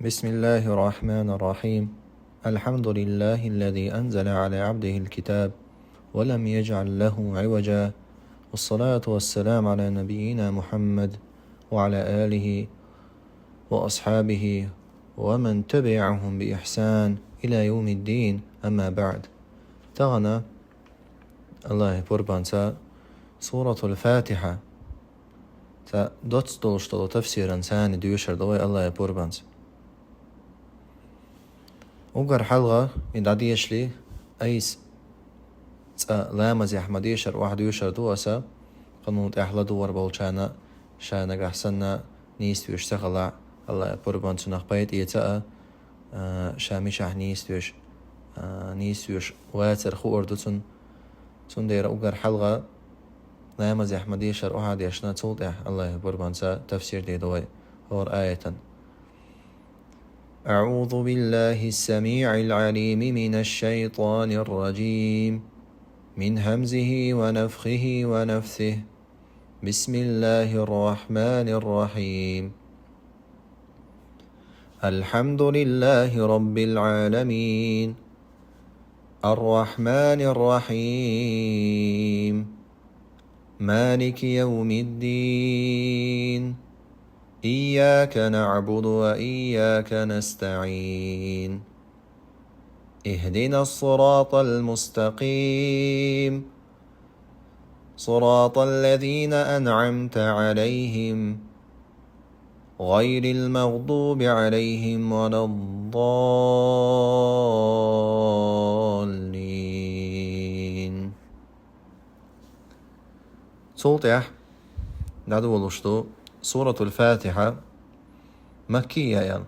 بسم الله الرحمن الرحيم. الحمد لله الذي أنزل على عبده الكتاب ولم يجعل له عوجا، والصلاة والسلام على نبينا محمد وعلى آله وأصحابه ومن تبعهم بإحسان إلى يوم الدين. أما بعد، تغنى الله بربانسا سورة الفاتحة تا دوتس دولشتلو تفسيرا ثاني ديوشر دوي الله بربانس وقر حلقة يدعديش لي أيس لامز أحمديشر واحد يوشر دوسا قنوت أحلى دور بولشانا شانا قحسنا نيست ويشتغل الله بربان سنخ بيت إيتاء شاميش نيست ويش نيست ويش واتر خور دوتن دير وقر حلقة لامز أحمديشر واحد يشنا تولد الله بربان سا تفسير دي دوي هور آية. أعوذ بالله السميع العليم من الشيطان الرجيم من همزه ونفخه ونفثه. بسم الله الرحمن الرحيم. الحمد لله رب العالمين الرحمن الرحيم مالك يوم الدين إياك نعبد وإياك نستعين اهدنا الصراط المستقيم صراط الذين أنعمت عليهم غير المغضوب عليهم ولا الضالين. صوت نادو الوشتو سورة الفاتحة مكية يعني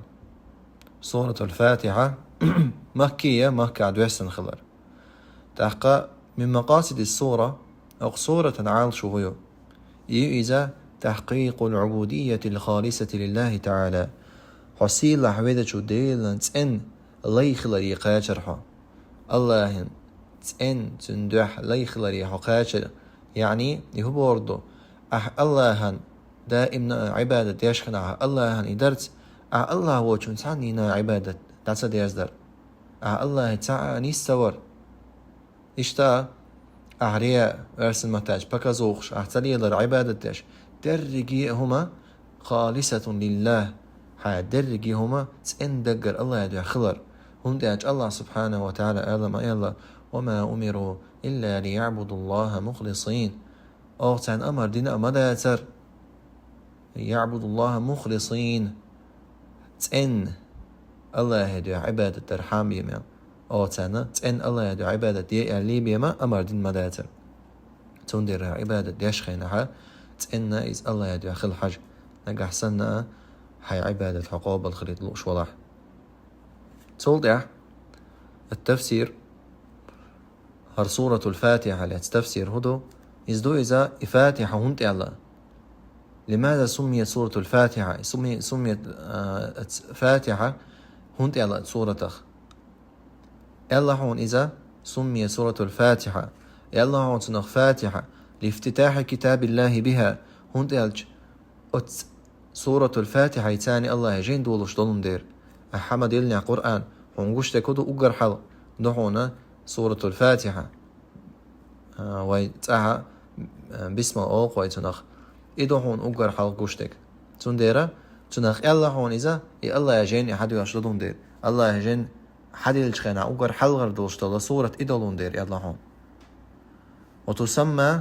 سورة الفاتحة مكية مكة عدوسن خلر تحقق من مقاصد السورة أو سورة عال شوهيو إذا تحقيق العبودية الخالصة لله تعالى حسيل لحويدة شديل تسن ليخلري قاجرها الله تسن تندح ليخلري حقاجر يعني يهبوردو الله دائما عبادة يشخنا الله يدرس الله وجن ثانينا عبادة دعسة يزدر الله تعالى نيستور إشتا أحرياء ورسن محتاج بكازوخش أحتلي للعبادة داش درجي هما خالصة لله درجي هما تسن دقر الله يدعي خلر هم داج الله سبحانه وتعالى أعلم أيلا وما أمروا إلا ليعبدوا الله مخلصين أغتان أمر دين أمداتر يعبد الله مخلصين تسن الله يدعي عبادة ترحام بيما أو تانا تسن الله يدعي عبادة دي بيما أمر دين مداتر تندر عبادة يشخينها تسن إز الله يدعي خل حج نقح سنة هاي عبادة حقوب الخريط لوش ولاح تولدع التفسير هر سورة الفاتحة لتفسير هدو إزدو إذا فاتحة هنت الله. لماذا سميت سورة الفاتحة؟ سميت فاتحة هنت الله سورة الله هون إذا سميت سورة الفاتحة الله هون سنخ فاتحة لافتتاح كتاب الله بها هنت ألج سورة الفاتحة يتاني الله جين دولش دولن دير أحمد يلنع قرآن هنقوش تكودو أقر حل نحونا سورة الفاتحة ويتاها بسم الله ويتنخ إدو هون أقر حلق قشتك تنديرا تنخ الله هون إذا الله يجين أحد يشلدون دير الله يجين حد يلشخينا أقر حلغر دوشتلا سورة إدولون دير الله هون وتسمى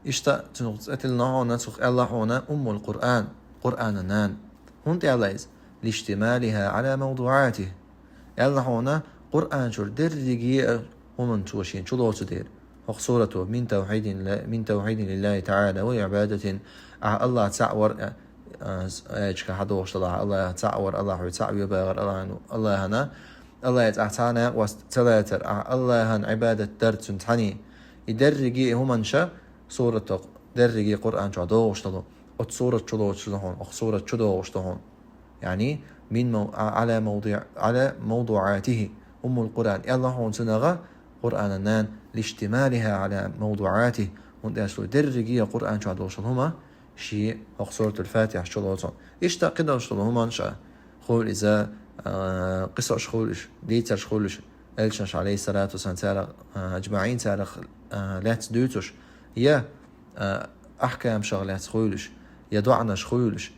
إشتا تنقل هون نسخ الله هون القرآن قرآن نان هون تعاليز لاشتمالها على موضوعاته الله هون قرآن شر درجي هم توشين شلو تدير سورة من توحيد لله تعالى وعبادة الله تعور ايش حدا وشطلع الله تعور الله يتعوي باغر الله هنا الله يتعتانا وثلاثة الله هن عبادة درت تنتحني يدرجي هم انشا سورة درجي قرآن شادو وشطلو سورة شلو وشطلهون سورة شلو وشطلهون يعني على موضوعاته القرآن الله هون سنغا قرآن نان لاشتمالها على موضوعاته وندرسوا درجية قرآن شادو وشطلهما شيء سورة الفاتحة شلوتون إيش تقدر شلوهما نشأ خول إذا قصة شخولش ديتر شخولش إلشنش عليه الصلاة والسلام تارا أجمعين تارا لات دوتش يا أحكام شغلات خولش يدعنا شخولش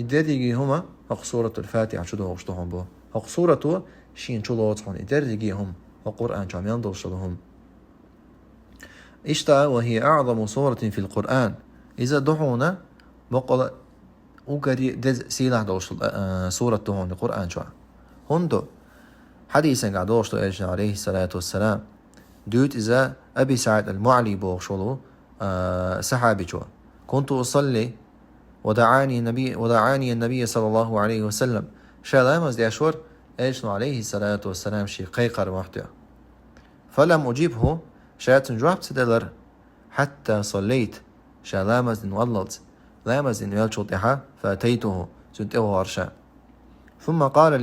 إدريجي هما هق سورة الفاتحة شدوا وشتهم بو هق سورة شين شلوتهم إدريجي هم وقرآن جام ينضل شلهم إشتا وهي أعظم سورة في القرآن إذا دعونا بقول وقري دز سيلة دوش سورة دهون القرآن شو هندو حديثا قاعد دوش عليه الصلاة والسلام دوت إذا أبي سعد المعلي بوشلو سحابي شو كنت أصلي ودعاني النبي صلى الله عليه وسلم شالامز دي أشور إيش عليه الصلاة والسلام شي قيقر محتوى فلم أجيبه شات جواب تدلر حتى صليت شالامز نوللت لامز إن يلشطها فأتيته سنته ورشا ثم قال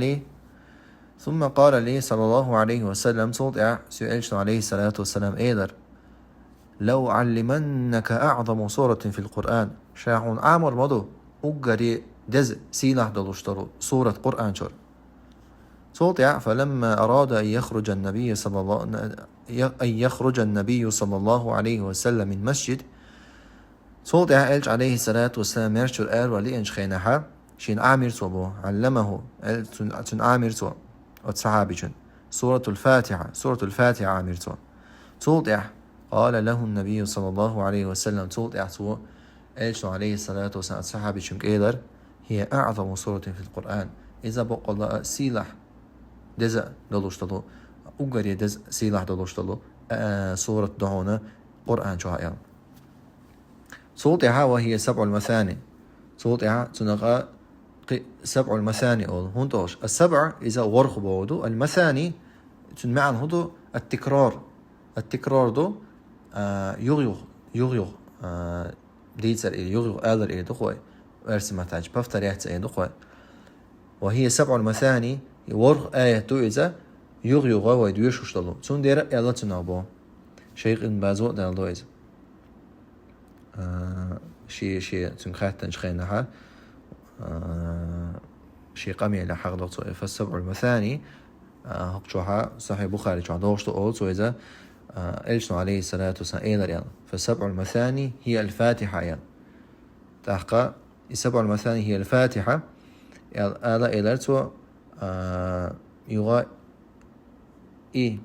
لي صلى الله عليه وسلم صوت سئلت عليه الصلاة والسلام إيدر لو علمنك أعظم سورة في القرآن شاعون عامر مضو أقري دز سينح دلوشترو سورة قرآن شر صوت فلما أراد أن يخرج النبي صلى الله عليه وسلم من مسجد صوت إلج عليه الصلاة والسلام يرشر ولي خينها شين عامر صبو علمه تن عامر صو وتصحابي سورة الفاتحة عامر صوت قال له النبي صلى الله عليه وسلم صوت صو إلج عليه الصلاة والسلام صحابي كيدر هي أعظم سورة في القرآن إذا بقى الله سيلح دز دلوشتلو أقري دز سيلح دلوشتلو سورة دهونة قرآن شهايا صوتها وهي 7 المثاني صوتها تنقى 7 المثاني أول هونتوش 7 إذا ورخ بودو المثاني تنمعن هدو التكرار دو يغيغ ديتر يغيغ آلر إلي دخوي ارسمة تاج بفتر يحتى دخوي وهي 7 المثاني ورخ آية دو إذا يغيغ ويدويش دلو تون دير إلا تنابو شيخ إن بازو دل دو إذا شي تنخاتن شخينها شي قمي إلى حق لطو فالسبع المثاني هقشوها صحيح بخاري شو دوشتو أولتو إذا إلشنو عليه الصلاة والسلام إيلر يعني فالسبع المثاني هي الفاتحة يعني تحقى السبع المثاني هي الفاتحة آلا إيلرتو يغا إيه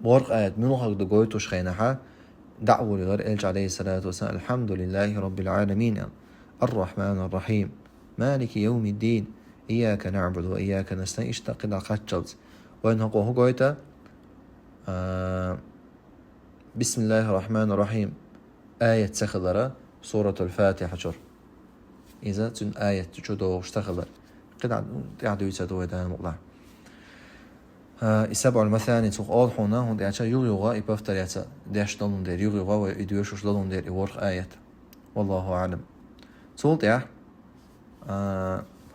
بورق آيات منو حق دقويتو شخينها دعوة لغير إلج عليه الصلاة والسلام الحمد لله رب العالمين الرحمن الرحيم مالك يوم الدين إياك نعبد وإياك نستعين اشتاق لقاتشلت وإن هو قويتا بسم الله الرحمن الرحيم آية تخضر سورة الفاتحة شر إذا تن آية تشدو اشتخضر قد عدو يتدو يدان مقلع السبع المثاني تخ أول حونا هون ديعشا يغيغا إبافتر يعتا ديعش دلون دير يغيغا ويدوشوش دلون دير يورخ آيات والله أعلم صول ديع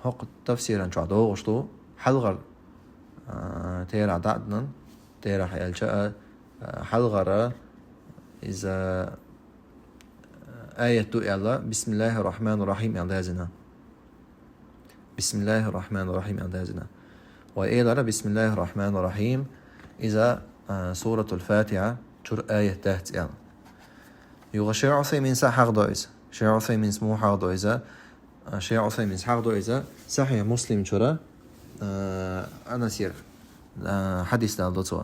هق تفسيرا شعدو غشتو حلغر تيرا دعدنا تيرا حيالشا حلغر إذا آية دو إعلا بسم الله الرحمن الرحيم إعلازنا بسم الله الرحمن الرحيم إعلازنا وإيلا بسم الله الرحمن الرحيم إذا سورة الفاتحة شر آية تحت يعني يوغا شيء عثيمين سحق دوئز شيء عثيمين سمو حق دوئزة شيء عثيمين سحق دوئزة صحيح مسلم شرا أنا سير حديث لالدوتوا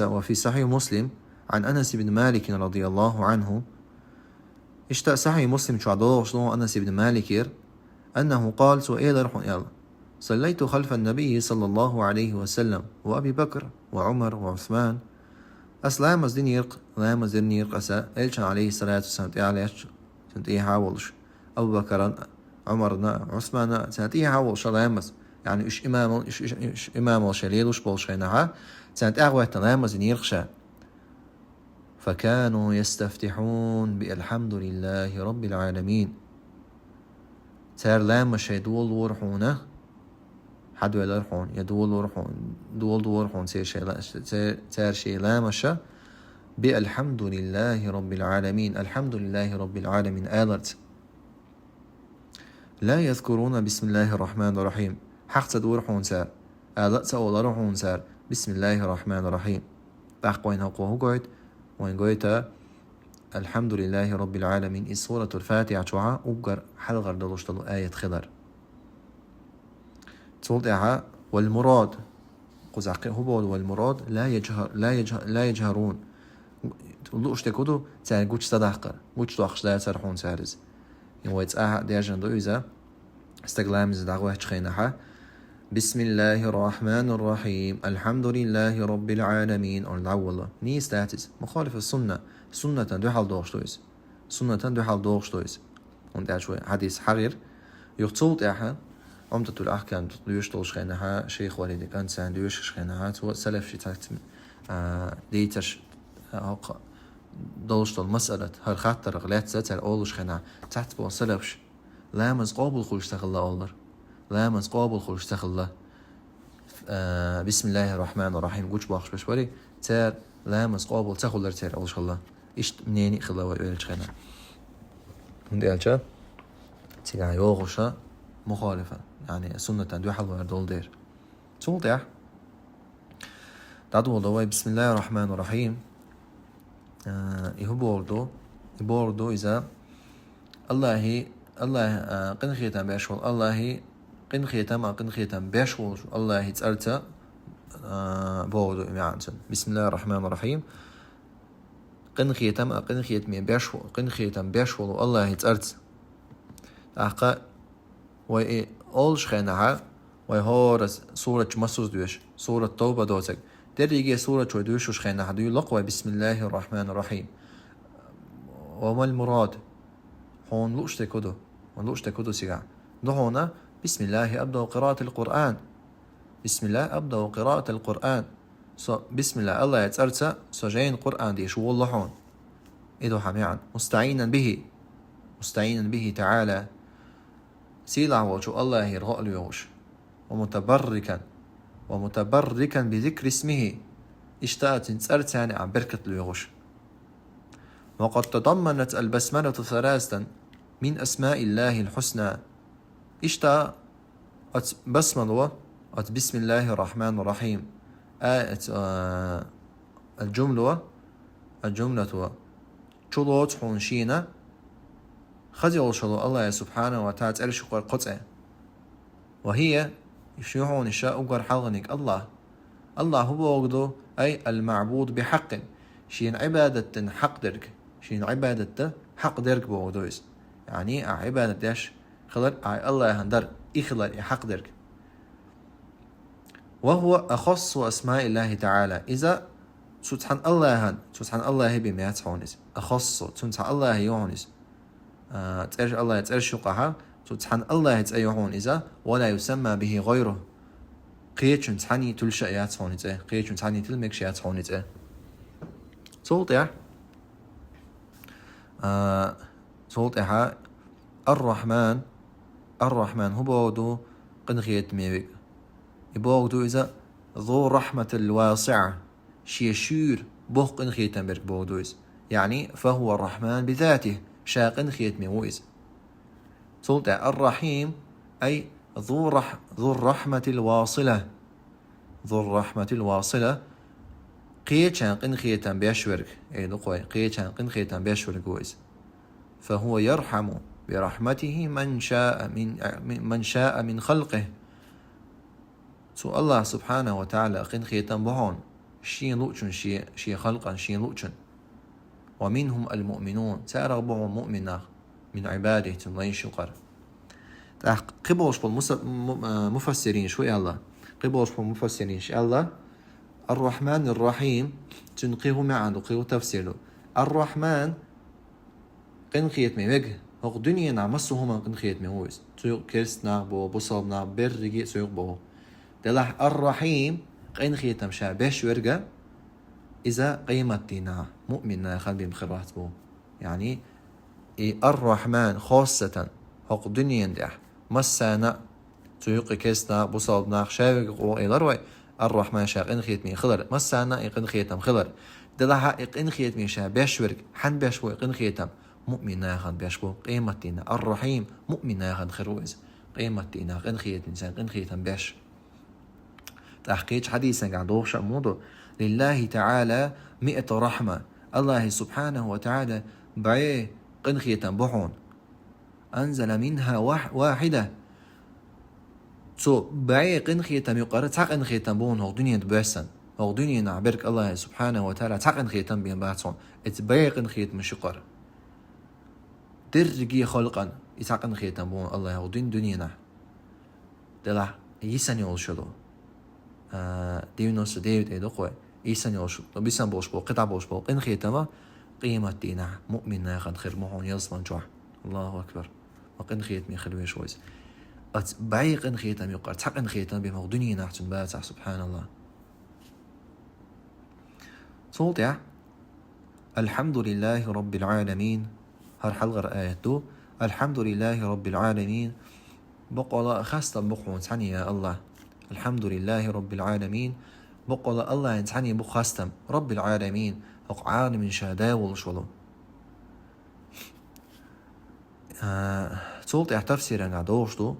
وفي صحيح مسلم عن أنس بن مالك رضي الله عنه اشتاء صحيح مسلم شعدوه شلون أنس بن مالك أنه قال سؤال رحون يلا صليت خلف النبي صلى الله عليه وسلم وأبي بكر وعمر وعثمان أسلام مزدين يرق لا مزدين يرق أسا إلشان عليه الصلاة والسلام تعاليش سنتيه حاولش أبو بكر عمرنا عثمان سنتيه حاولش لا يمز يعني إش إمام الشليل وش بولشينها سنت أغوة لا مزدين يرقشا فكانوا يستفتحون بالحمد لله رب العالمين تار لام شيدول ورحونه حد ولا رحون يدول ورحون دول ورحون تار شيء لامشة بالحمد لله رب العالمين الحمد لله رب العالمين آلت لا يذكرون بسم الله الرحمن الرحيم حق تدور حون سار لا تأول حون سار بسم الله الرحمن الرحيم تحق وين هو قويت وين قويت الحمد لله رب العالمين سورة الفاتحة شوعة أبقر حلغر دلوشتلو آية خضر تولد والمراد قزعق هو والمراد لا يجهرون تقولوش تكودو تاع قوش تدحقر قوش تواخش لا يسرحون سارز يويت ديجن دو إذا استقلام زدعوه تخينها بسم الله الرحمن الرحيم الحمد لله رب العالمين والله ني ستاتس مخالف السنة سنة دو حال دوغشتويس سنة دو حال دوغشتويس وندع شوي حديث حرير يغتولت احا عمدة الأحكام دوش تلشخينها شيخ والدي كان سان دوش شخينها تو سلف شي تاكت ديتش دوش المسألة هر خاطر غلات زاتر أولش خينها تحت بو سلفش لا مز قابل خلش تخلى أولر لا مز قابل خلش تخلى بسم الله الرحمن الرحيم قوش باخش بشوري تار لا مز قابل تخلر تار أولش الله إيش منيني خلا ويلش خينها هندي ألشا تيجا يوغشا مخالفة يعني سنة دو حل وردول دير توضح دادو والله بسم الله الرحمن الرحيم يبوردو إذا الله قن خيتم باشول الله قن خيتم باشول الله تسألت بوردو إمعنسن بسم الله الرحمن الرحيم قن خيتم باشول قن خيتم باشول الله تسألت أحقا وي أولش خينها وي هورس سورة مسوس دوش سورة توبة دوتك دريجي سورة شو دوش خينها دو لقوى بسم الله الرحمن الرحيم وما المراد هون لوش تكودو سيغا دو هنا بسم الله أبدأ قراءة القرآن بسم الله أبدأ قراءة القرآن بسم الله يتأرسى سجين القرآن دي شو والله هون إدو حميعا مستعينا به تعالى سيلع وشو الله يرغق ليوش ومتبركا بذكر اسمه اشتاءت تسأرتاني عن بركة ليوش وقد تضمنت البسملة ثلاثا من أسماء الله الحسنى اشتاء بسملة بسم الله الرحمن الرحيم الجملة شلوت حونشينا خزي شلو الله سبحانه وتعالى أرش قطع وهي يشيعون الشاء وقر حلغنك الله هو وقدو أي المعبود بحق شين عبادة حق درك شين عبادة حق درك بوغدويس يعني عبادة داش خلر الله هندر إخلر حق درك وهو أخص أسماء الله تعالى إذا سبحان الله بمئات حونس أخص سبحان الله يونس تأرش الله تأرش قها سبحان الله تأيهون إذا ولا يسمى به غيره قيتش تحني تلشأيات حونس قيتش تحني تلمكشيات حونس صوتها الرحمن هو بودو قنخيت ميبك يبودو إذا ذو رحمة الواسعة شيشير بوخ قنخيت ميبك بودويز يعني فهو الرحمن بذاته شا قنخيت ميويز صوتها الرحيم أي ذو الرحمة الواصلة قيتشان قنخيتان بيشورك أي نقوي قيتشان قنخيتان بيشورك ويز فهو يرحم برحمته من شاء من خلقه سو الله سبحانه وتعالى قنخيتان بهون شي لوچن شي خلقا شي لوچن ومنهم المؤمنون سارغبوا مؤمنا من عباده تنلين شقر قبوش بالمفسرين شوي الله قبوش بالمفسرين شي الله الرحمن الرحيم تنقيه معا نقيه تفسيره الرحمن قنخيت ميوجه هو دنيا نعمسهما قنخيت ميوز سوق كرسنا بو بصابنا برجي سوق بو دلح الرحيم قنخيت مشى بيش ورقة إذا قيمتنا مؤمننا خلبي مخرات بو يعني الرحمن خاصة هو دنيا دح مسانا سوق كرسنا بصابنا شاوق وإلى روي الرحمن شاق إنخيت مي خلر مسانا إقن خيتم خلر دلها إقن خيت مي شا بيشورك حن بيشو إقن خيتم مؤمن ناخن بيشبو قيمة دينا الرحيم مؤمن ناخن خروز قيمة دينا قنخية إنسان قنخية بيش تحقيق حديثا قاعد دوغش موضوع لله تعالى 100 رحمة الله سبحانه وتعالى بعيه قنخية بحون أنزل منها واحدة بعيه قنخية يقرأ تحق قنخية بون هو دنيا بيسن هو دنيا نعبرك الله سبحانه وتعالى تحق قنخية بين باتون اتبعيه قنخية مشقر درجي خلقا يتحق قنخية بون الله هو دنيا دلا يسن يولشلو ديونوس ديوت ايدو قوي يسن يولشلو بيسن بوشبو قطع بوشبو قنخية ما قيمة دينا مؤمن ناخد خير محون يصمن جوح الله أكبر وقنخية مي خلوي شويس بعي قنخية يقر تحق قنخية بمو دنيا نحتن باتع سبحان الله صوت يا الحمد لله رب العالمين هر حلقة آية دو الحمد لله رب العالمين بقول خاصة بقول تعني يا الله الحمد لله رب العالمين بقول الله تعني بخاصة رب العالمين أق عالم شهداء والشولو صوت تفسيرا عدوشتو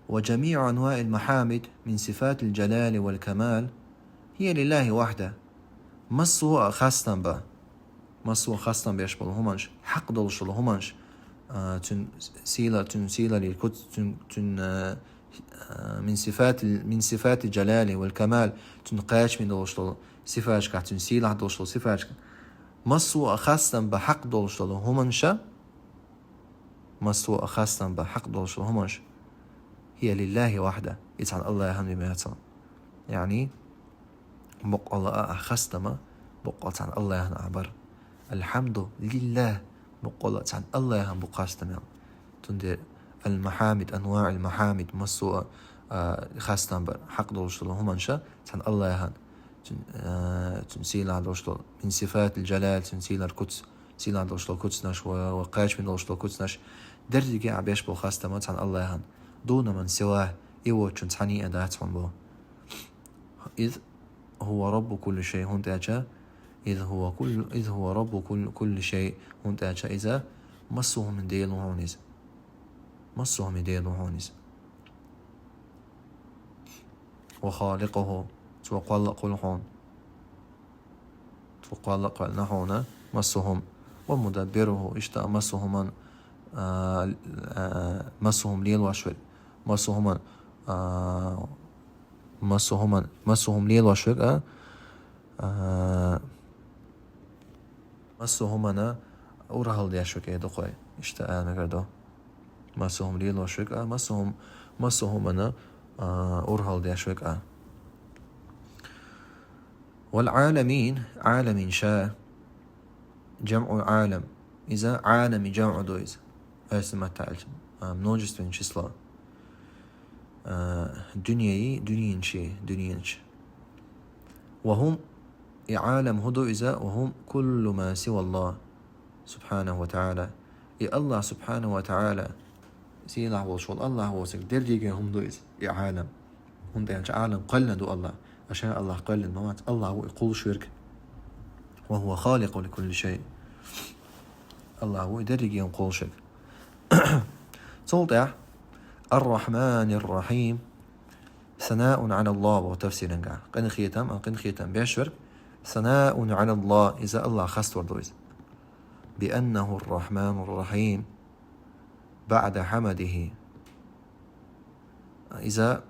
وجميع أنواع المحامد من صفات الجلال والكمال هي لله وحده مصو خاصة با مصو خاصة بيشبه همانش حق دولشلو همانش تن سيلة للكت تن من صفات الجلال والكمال تنقاش من دولشلو صفاتك تن سيلة دولشلو صفاتك مصو خاصة بحق دولشلو همانش مصو خاصة بحق دولشلو همانش هي لله وحده يتعن الله يهم بمياتا يعني بق الله أخستما بق عن الله يهم عبر الحمد لله بق الله عن الله يهم بقاستما تندي المحامد أنواع المحامد مصو خاستما حق دولشلو همانشا عن الله يهم تنسيل على دوشلو من صفات الجلال تنسيل القدس سيل على دوشلو القدس نش وقاش من دوشلو القدس نش درجة عبيش بخاستما عن الله يهم دون من سواه إيوه تنتعني أداتهم بو إذ هو رب كل شيء هون تأجا إذ هو رب كل شيء هون تأجا إذا مصه من ديل وهونيز مصه من ديل وهونيز وخالقه توقلق الهون توقلق النهون مصهم ومدبره اشتاء مصهم مصهم ليل وشوك مصهم ليل وشوك مصهم أنا أورهل ديشوك يدو خوي اشتاء أنا كردو مصهم ليل وشوك مصهم أنا أورهل ديشوك والعالمين عالم شاء جمع عالم إذا عالم جمع دويز اسمه تعالج منوجس من شسلا دنينش وهم عالم هدو إذا وهم كل ما سوى الله سبحانه وتعالى الله سبحانه وتعالى سيلا وشول الله وسك درجة هم دويز عالم هم ده عالم قلدوا الله أشياء الله قلد موات الله هو يقول شرك وهو خالق لكل شيء الله هو درجة يقول شرك صوت الرحمن الرحيم ثناء على الله وتفسيرا قن ختم بيشورك ثناء على الله إذا الله خست وردويز بأنه الرحمن الرحيم بعد حمده إذا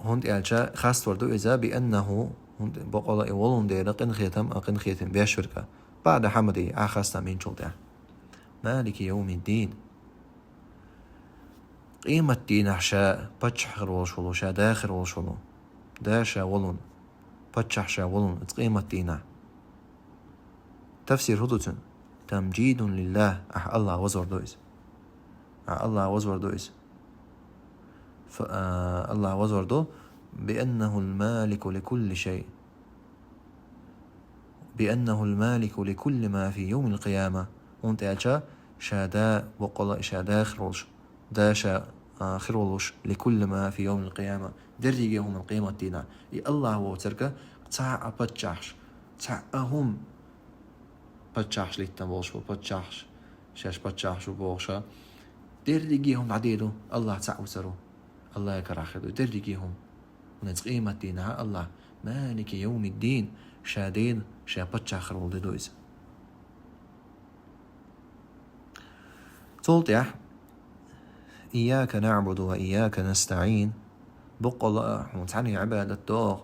هند إعجاء خست وردو إذا بأنه هند بقول إولون دير قن ختم بيشورك بعد حمده أخست من جلده مالك يوم الدين قيمة دين أحشاء بتشحر والشلو شا داخر والشلو داشا ولون بتشح شا ولون قيمة دينا تفسير هدوتن تمجيد لله الله وزور دويس الله وزور دويس الله وزور دو بأنه المالك لكل شيء بأنه المالك لكل ما في يوم القيامة وانت أجا شادا وقال شادا خروش داشا خروش لكل ما في يوم القيامة درجة هم القيمة دينا الله هو تركه تاع بتشحش تاع هم بتشحش للتنبوش وبتشحش شاش بتشاح شو بوغشا درجيهم عديدو الله تعوسرو الله يكرخدو درجيهم ونزقيمة دينها الله مالك يوم الدين شادين شابتشاخ رولد دويز تولت يا إياك نعبد وإياك نستعين بقلا حونتعني عبادة دوغ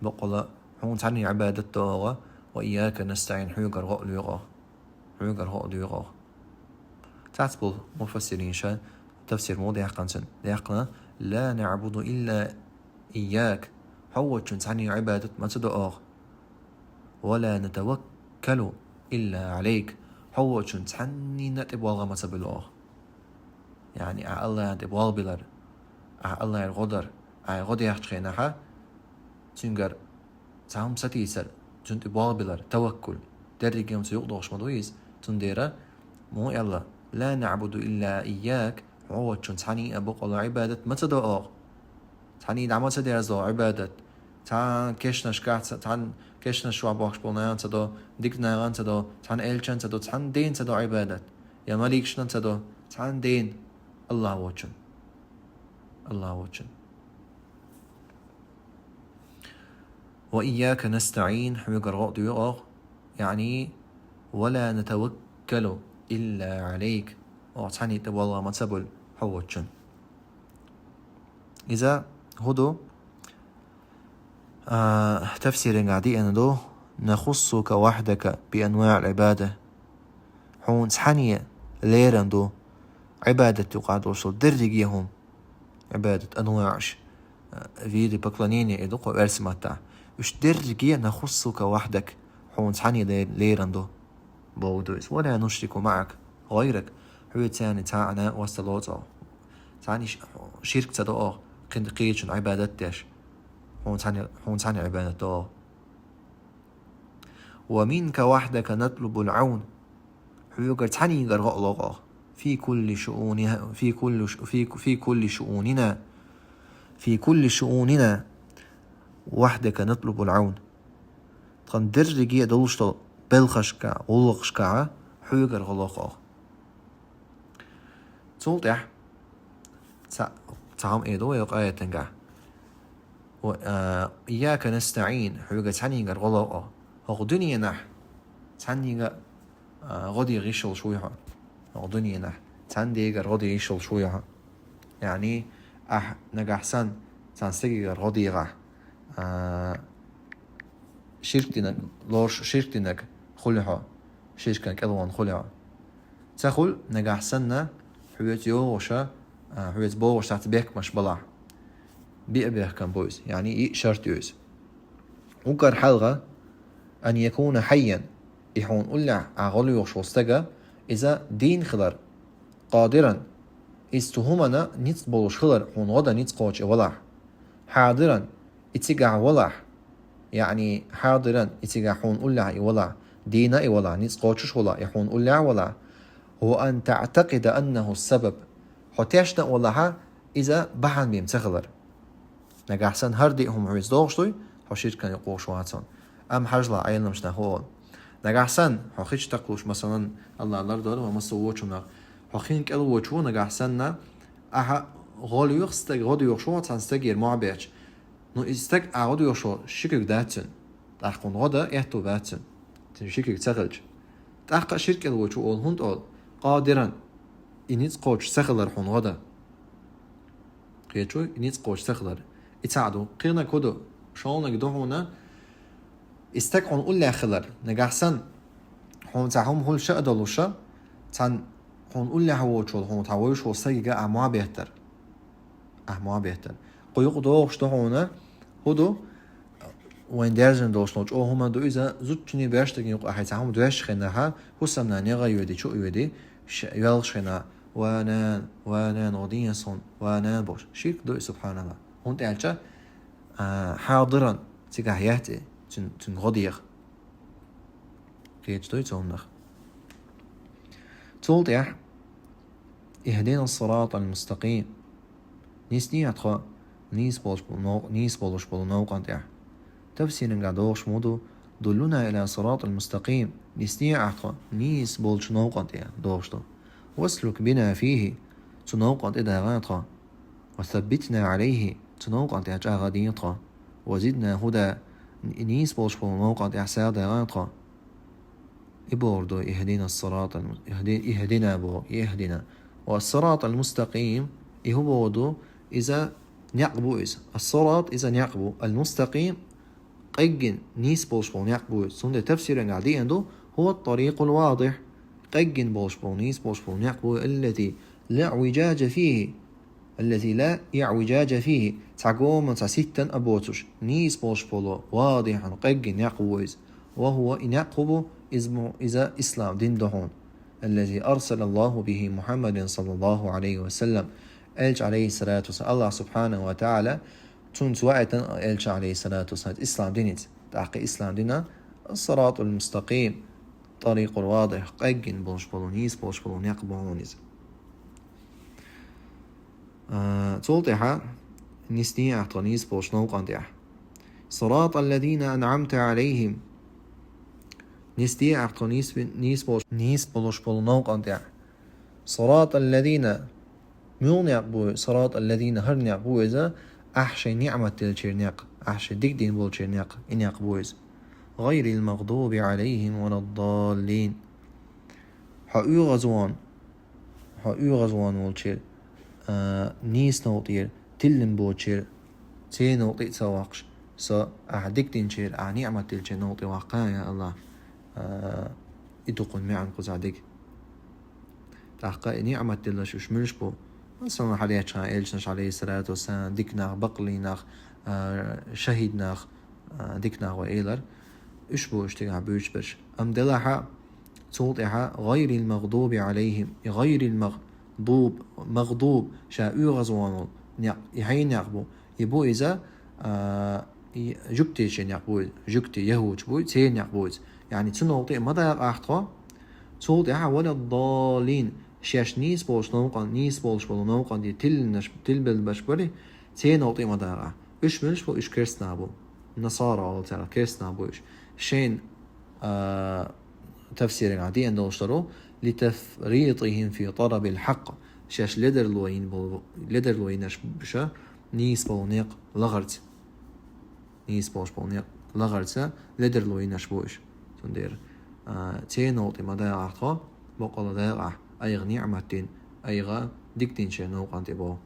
بقلا حونتعني عبادة دوغ وإياك نستعين حيقر غؤل يغا حيقر غؤل يغا تعتبر مفسرين شان تفسير موضع قنسن ليقنا لا نعبد إلا إياك هو تعني عبادة ما تدعوغ ولا نتوكل إلا عليك هو تعني نتبوغ ما تبلوغ يعني الله يتبوغ بلر الله يغدر غد يحجينها تنجر تعم ستيسر تنتبوغ بلر توكل درجة يوم سيقضوش مدويز تنديره مو يلا لا نعبد إلا إياك هو تعني أبوق الله عبادة ما تدعوغ تعني دعما تدير زو عبادة تان كشنش قاعد تان كشنش وابوخش بولنايان تدو ديك نايان تدو تان إلشان تدو تان دين تدو عبادة يا مليك شنن تدو تان دين الله وجن الله وجن وإياك نستعين حيقر غوط يغوغ يعني ولا نتوكل إلا عليك وتعني تبوالله ما تبول حوجن إذا هدو تفسير قاعدي أنا دو نخصك وحدك بأنواع العبادة حون سحنية ليران دو عبادة يقعد وصل درجيهم عبادة أنواعش فيدي بقلانيني إدوق وإرسمتا وش درجية نخصك وحدك حون سحنية ليران دو بودوس ولا نشرك معك غيرك هو تاني تاعنا وصلوته تاني شرك تدو قندقيش عبادتش هون تاني عبادته ومنك وحدك نطلب العون حيوغر تاني غرغ لغة في كل شؤونها في كل شؤوننا وحدك نطلب العون تقدر جي دولشتو بلخشكا ولغشكا حيوغر غلغة تولتح تعام إيدو يقاية تنقع إياك نستعين حيوغا تعني غرغلو هو دنيا نح تعني غدي غيشل شويها هو دنيا نح تعني غدي غيشل شويها يعني نجحسن تنسجي غدي غا شركتنا لوش شركتنا خلها شركة كلوان خلها تخل نجحسنا حيوت يوشا حيوت بوش تحت بيك مش بلع بيئة كان بويز يعني شرط يوز وقر حلغة أن يكون حيا يحون أولع أغلو يوشوستغا إذا دين خلر قادرا استهمنا نيت بولوش خلر حون غدا نيت قوش ولع حاضرا اتقع ولع يعني حاضرا اتقع حون أولع ولع دينا ولع نيت قوشش ولع يحون أولع ولع هو أن تعتقد أنه السبب حتيشنا ولها إذا بحن بيم تخلر نجحسن هردي هم عويز دوغشتوي حشيت كان يقوش واتون أم حجلا عيلنا مش نهول نجحسن حخيش تقلوش مثلا الله الله دار وما سووشنا حخين كل وجهو نجحسننا غالي يخستك غادي يخشوا تنستجير معبيش نو استك غادي يخشوا شكل داتن تحقن غدا يهتو باتن تنشكل تغلج تحقق شركة الوجهو الهند أول قادرا إنيت قوش سخلر حون غدا قيتشو إنيت قوش سخلر يتعدو قينا كودو شالنا قدوهونا استكعون أولا خلر نجحسن هون تعهم هول شا أدلوشا تان هون أولا هوشول هون تعويش هو سيجا أموا بيهتر قيوق دوغش دوهونا هودو وين درجن دوشنوش أو هما دو إذا زوجني بيشتكي يقول أحد تعهم دوش خناها هسمنا نيغا يودي شو يودي يلغش خنا وانان غدين صن وانان بوش شيك دو سبحان الله هون تعالى حاضرا تجاهياتي تنغدير كيت دوي تونخ تولت يح اهدنا الصراط المستقيم نيسني أتخا نيس بولش بولو نو قانت يح تفسير نقدوش مودو دلنا إلى صراط المستقيم نستيع نيس بولش نوقت يا دوشتو واسلك بنا فيه تنوقت إذا غاطا وثبتنا عليه تنوقت يا جاغديطا وزدنا هدى نيس بولش بول نوقت يا سادة غاطا إبوردو يهدينا الصراط يهدنا بو يهدنا والصراط المستقيم يهبودو إذا نعقبو الصراط إذا نعقبو المستقيم قيجن نيس بولشبون نعقبو سند تفسير قاعدين عنده هو الطريق الواضح قيجن بولشبون نيس بولشبون نعقبو الذي لا اعوجاج فيه الذي لا اعوجاج فيه تعقوم ستا أبوتش نيس بولشبولو واضحا قيجن يعقبو وهو إن يعقبو إذا إسلام دين دهون الذي أرسل الله به محمد صلى الله عليه وسلم ألج عليه الصلاة والسلام الله سبحانه وتعالى تنسوعتا ألج عليه الصلاة والسلام إسلام دينت تحقي إسلام دينا الصراط المستقيم طريق الواضح قيجن بولش بولونيس بولش بولون يقبونيز تولتها نسني أعطانيس بولش نوقانديح صراط الذين أنعمت عليهم نسدي أعطانيس نيس بولش بولون نوقانديح صراط الذين ميون يقبو صراط الذين هرن يقبو إذا أحشي نعمة تلشيرنيق أحشي ديك دين بولشيرنيق إن يقبو إذا غير المغضوب عليهم ولا الضالين حقو غزوان والشير نيس نوطير تلن بوشير تي نوطي تسواقش سا أحديك دين شير نعمة تلشير نوطي واقعا يا الله إدوقن معن قزعدك تحقا نعمة تلشوش ملش بو مثلا حاليات إلشنش عليه الصلاة والسلام ديكنا بقليناخ شهيدناخ ديكنا وإيلر اشبو اشتغى بوش برش أم دلها تولطها غير المغضوب عليهم غير مغضوب شاء غزوان يحين يقبو يبو إذا جبتي شين يقبو جبتي يهوج بو تين يقبو يعني تنولطي ماذا يقاحتها تولطها ولا الضالين شاش نيس بولش نوقان نيس بولش بولو نوقان دي تلبل بشبري تين نوطي مدارع اش ملش بو اش كرسنا بو نصارى الله تعالى كرسنا بو اش شين تفسير عادي عندو اشترو لتفريطهم في طلب الحق شاش لدر لوين بشا نيس بولنيق لغرت نيس بولش بولنيق لغرت لدر لوين بوش تندير تين نوطي مدارع خا بقول دارع أيغ نعمتين أيغا ديكتين شيء نوقان تبو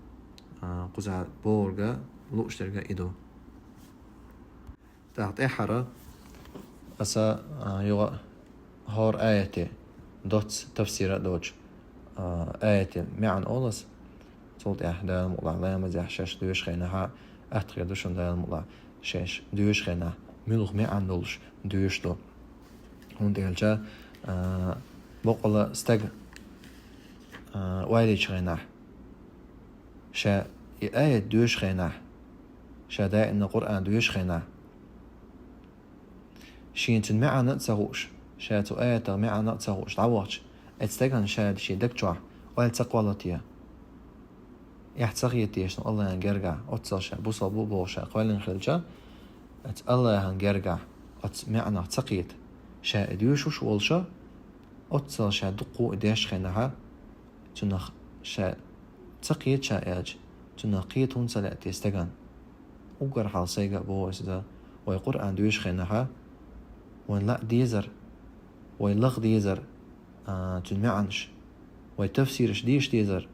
قزع بورغا لوشترغا إدو تحت إحرى أسا يغا هور آياتي دوت تفسير دوج آياتي معن أولس صوت إحدى المقلع لا يمزح شاش دوش خينها أحتغي دوشن دا المقلع شاش دوش خينها ملوغ معن دولش دوش دو هون ديالجا بقول استغ وايليش غيناه شا آية دوش غيناه شا دا إن القرآن دوش غيناه شين تنمعنا تسغوش شا تو آية تنمعنا تسغوش تعوضش اتستغن شا شي دكتوع وال تقوالتيا يحتسغيتي شنو الله ينقرقع أتصل شا بوصل بوبو شا قوالن خلجا ات الله ينقرقع ات معنا تقيت شا دوشوش والشا أتصل شا دقو إديش غيناها تنخ شا تقيت شائج تنقيت هون سلأت يستغن وقر حال سيقا بو إسدا ويقرآن دويش خينها وين لا ديزر وين لغ ديزر تنمعنش ويتفسيرش ديش ديزر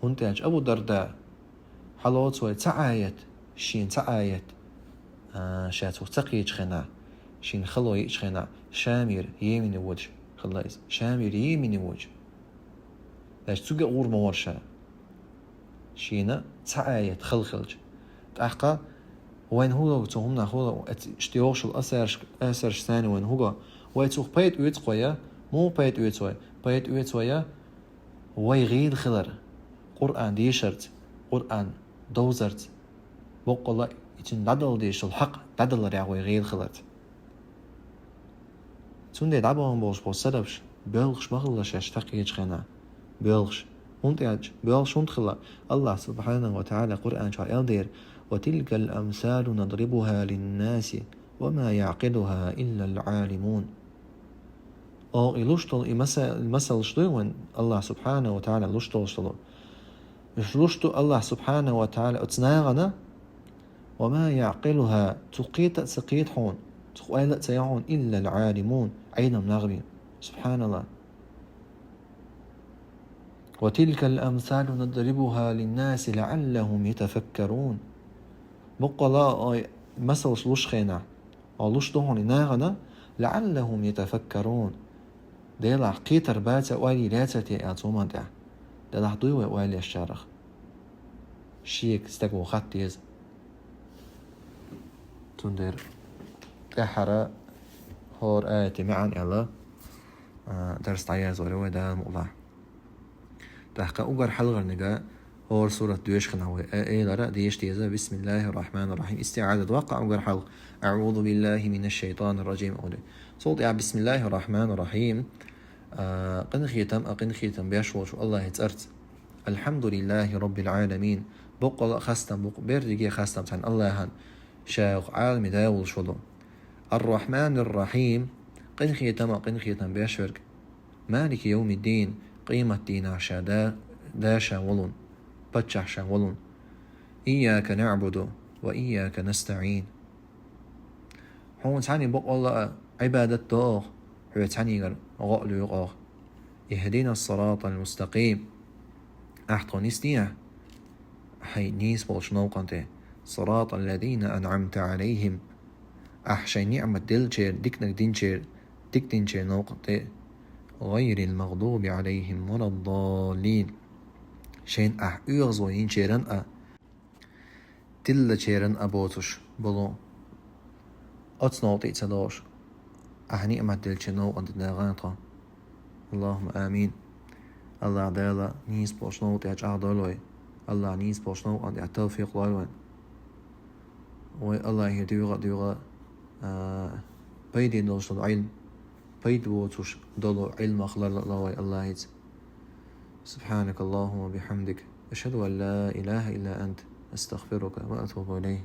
هون تاج أبو درداء حلوت وي تعايت شين تعايت شاتو تقيت خينا شين خلو يش خينا شامير يمين وجه خلاص شامير يمين وجه لاش تلقى غور مورشة شينا تعايت خلخلج تحقا وين هو توهمنا هو اشتيوش الأثر ثاني وين هو ويتوخ بيت ويتقويا مو بيت ويتوي بيت ويتويا ويغيل خلر قرآن ديشرت قرآن دوزرت بقول يتن دادل ديش الحق دادل ريع ويغيل خلرت تون دعبهم بوش بوسربش بلغش مغلش اشتقيج خنا بلغش منتج بلغش منتخلا الله سبحانه وتعالى قرآن شعر دير وتلك الأمثال نضربها للناس وما يعقلها إلا العالمون. أو إلوشتل المثل شلون الله سبحانه وتعالى لوشتل الله سبحانه وتعالى أتناغنا وما يعقلها تقيت حون تقويلة سيعون إلا العالمون أين منغبين. سبحان الله. وتلك الأمثال نضربها للناس لعلهم يتفكرون. بقلا مثل شلوش خينا أو لوشتهون ناغنا لعلهم يتفكرون. ديلا قيتر باتا والي لاتتي أتوما دا ديلا ضيوة والي الشارخ شيك استقو خطيز تندر أحرى هور آياتي معا إلا درس تعيز ولو دا مقضع تحقا أقر حلغر نقا هور سورة دويش خناوي لرا ديش تيزا. بسم الله الرحمن الرحيم. استعادة وقع أقر حلغ. أعوذ بالله من الشيطان الرجيم. أولي صوت بسم الله الرحمن الرحيم. قنخيتم بيشوش الله يتأرت. الحمد لله رب العالمين. بقل خستم بردقي خستم تن الله هن شاوخ عالم داول شلو. الرحمن الرحيم. قنخيتم بيشورك. مالك يوم الدين. قيمة دين عشا داشا ولون بتشح شاولون. إياك نعبد وإياك نستعين. حون تعني بقل عبادة دوغ حو تعني غقل يغاغ. اهدنا الصراط المستقيم. أحطو نستيع حي نيس بولشنو قنته صراط الذين أنعمت عليهم. أحشي نعمة دلشير ديكنك دينشير ديك دينشير نوقنته غير المغضوب عليهم ولا الضالين. شين أغزوين شيرن تل شيرن أبوتش بلو أتصنوطي تدوش نعمة دلشير نوقنته ناغانطا. اللهم آمين. الله دالا نيس بوشنو تيج أعدالوي. الله نيس بوشنو عند التوفيق لالوين. والله يدوغا بيدي نوش العلم بيد بوتوش دولو علم خلال الله يز. سبحانك اللهم وبحمدك أشهد أن لا إله إلا أنت أستغفرك وأتوب إليه.